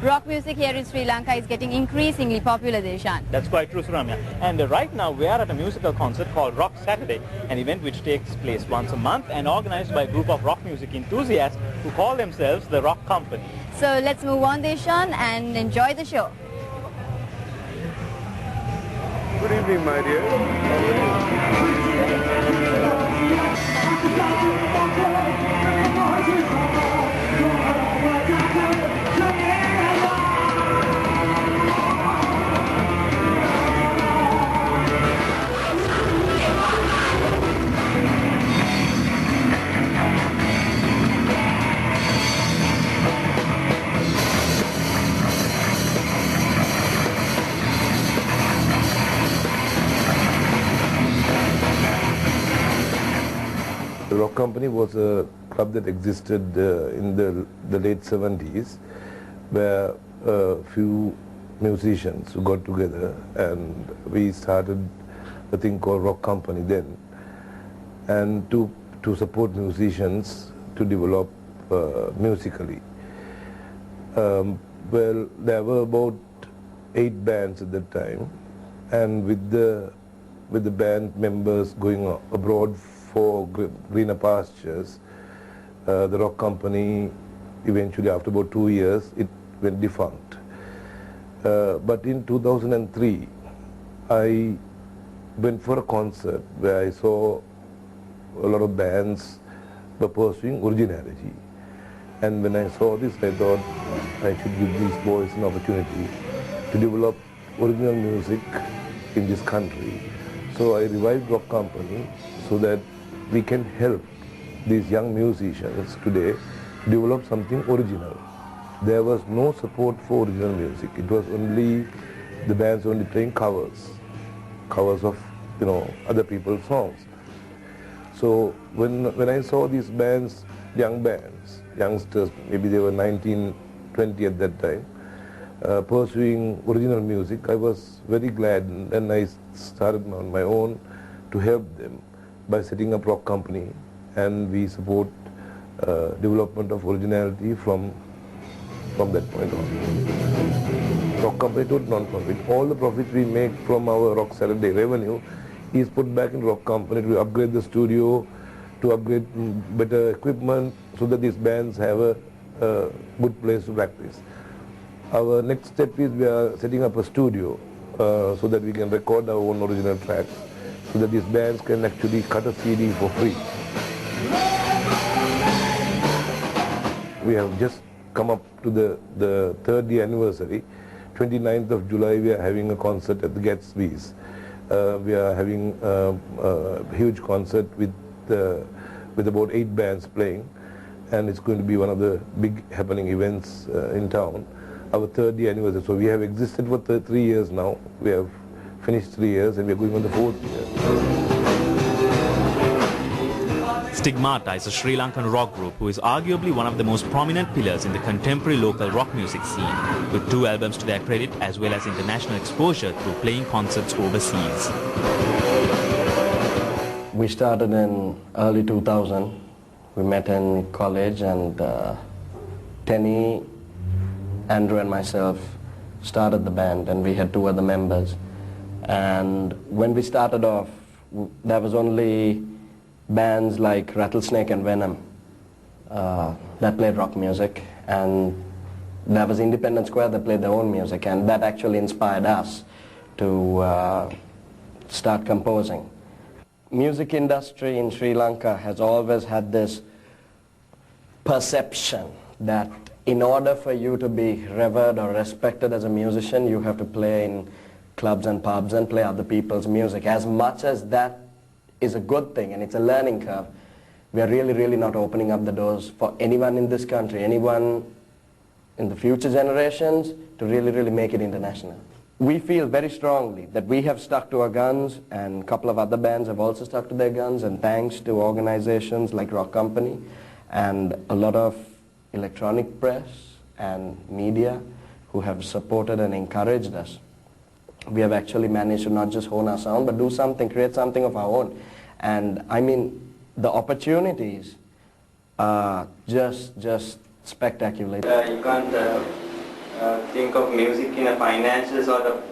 rock music here in Sri Lanka is getting increasingly popular, Deshan. That's quite true, Suramya. And right now we are at a musical concert called Rock Saturday, an event which takes place once a month and organized by a group of rock music enthusiasts who call themselves the Rock Company. So let's move on, Deshan, and enjoy the show. Good evening, my dear. The Rock Company was a club that existed in the late 70s, where a few musicians who got together and we started a thing called Rock Company then, and to support musicians to develop musically. Well, there were about 8 bands at that time, and with the band members going abroad for greener pastures, the Rock Company eventually, after about 2 years, it went defunct. But in 2003, I went for a concert where I saw a lot of bands were pursuing originality. And when I saw this, I thought I should give these boys an opportunity to develop original music in this country. So I revived Rock Company so that we can help these young musicians today develop something original. There was no support for original music. It was only the bands only playing covers of other people's songs. So when I saw these bands, youngsters, maybe they were 19, 20 at that time, pursuing original music, I was very glad, and I started on my own to help them by setting up Rock Company, and we support development of originality from that point on. Rock Company to non-profit. All the profits we make from our Rock Saturday revenue is put back in Rock Company to upgrade the studio, to upgrade better equipment, so that these bands have a good place to practice. Our next step is we are setting up a studio so that we can record our own original tracks, so that these bands can actually cut a CD for free. We have just come up to the 3rd year anniversary. 29th of July we are having a concert at the Gatsby's. We are having a huge concert with about 8 bands playing, and it's going to be one of the big happening events in town. Our 3rd year anniversary. So we have existed for 3 years now. We have finished 3 years and we are going on the 4th year. Stigmata is a Sri Lankan rock group who is arguably one of the most prominent pillars in the contemporary local rock music scene, with 2 albums to their credit as well as international exposure through playing concerts overseas. We started in early 2000. We met in college, and Tenny, Andrew and myself started the band, and we had 2 other members. And when we started off, there was only bands like Rattlesnake and Venom that played rock music, and there was Independent Square that played their own music, and that actually inspired us to start composing. Music industry in Sri Lanka has always had this perception that in order for you to be revered or respected as a musician, you have to play in clubs and pubs and play other people's music. As much as that is a good thing and it's a learning curve, we are really not opening up the doors for anyone in this country, anyone in the future generations, to really make it international. We feel very strongly that we have stuck to our guns, and a couple of other bands have also stuck to their guns, and thanks to organizations like Rock Company and a lot of electronic press and media who have supported and encouraged us, we have actually managed to not just hone our sound, but do something, create something of our own. And I mean, the opportunities are just spectacular. You can't think of music in a financial sort of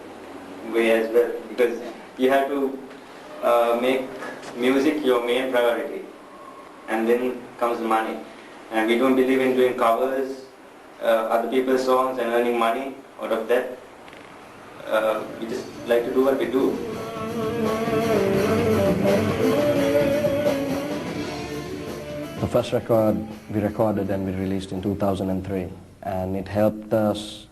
way as well, because you have to make music your main priority, and then comes money. And we don't believe in doing covers, other people's songs and earning money out of that. We just like to do what we do. The first record we recorded and we released in 2003, and it helped us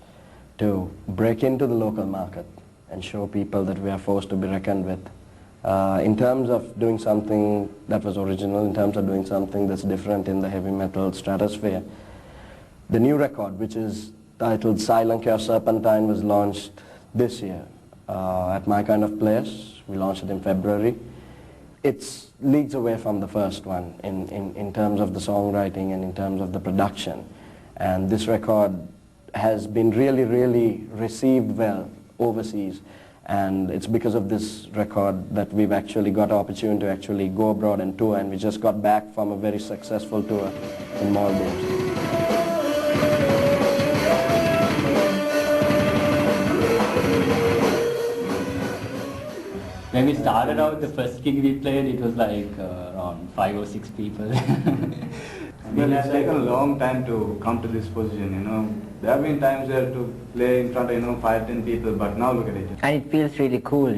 to break into the local market and show people that we are forced to be reckoned with. In terms of doing something that was original, in terms of doing something that's different in the heavy metal stratosphere, the new record, which is titled Lanka Serpentine, was launched this year at My Kind of Place. We launched it in February. It's leagues away from the first one in terms of the songwriting and in terms of the production. And this record has been really, really received well overseas. And it's because of this record that we've actually got the opportunity to actually go abroad and tour. And we just got back from a very successful tour in Maldives. When we started out, the first gig we played, it was like around 5 or 6 people. Well, it's taken a long time to come to this position, you know. There have been times where to play in front of, 5, 10 people, but now look at it. And it feels really cool,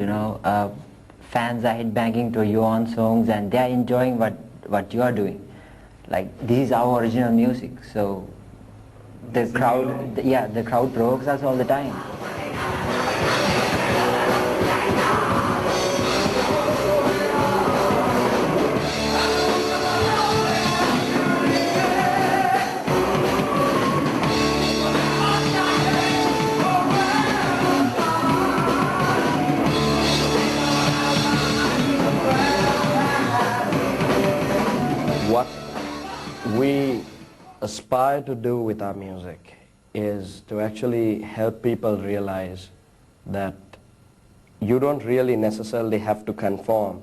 fans are headbanging to your own songs and they are enjoying what you are doing. Like, this is our original music, so the crowd provokes us all the time. What we aspire to do with our music is to actually help people realize that you don't really necessarily have to conform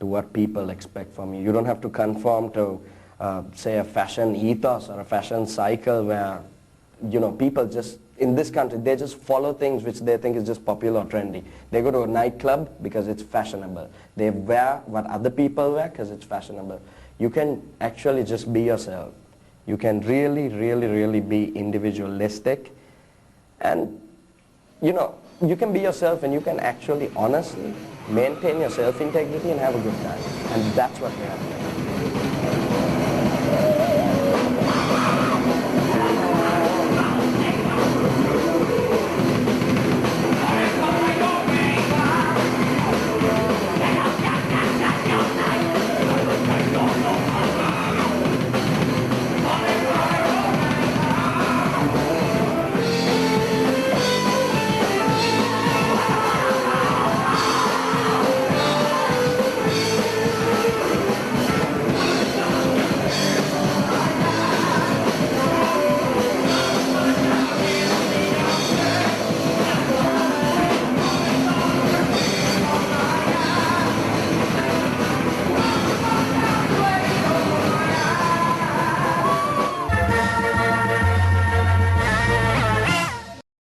to what people expect from you. You don't have to conform to, say, a fashion ethos or a fashion cycle where, people just, in this country, they just follow things which they think is just popular or trendy. They go to a nightclub because it's fashionable. They wear what other people wear because it's fashionable. You can actually just be yourself. You can really, really, really be individualistic. And, you can be yourself and you can actually honestly maintain your self-integrity and have a good time. And that's what we have.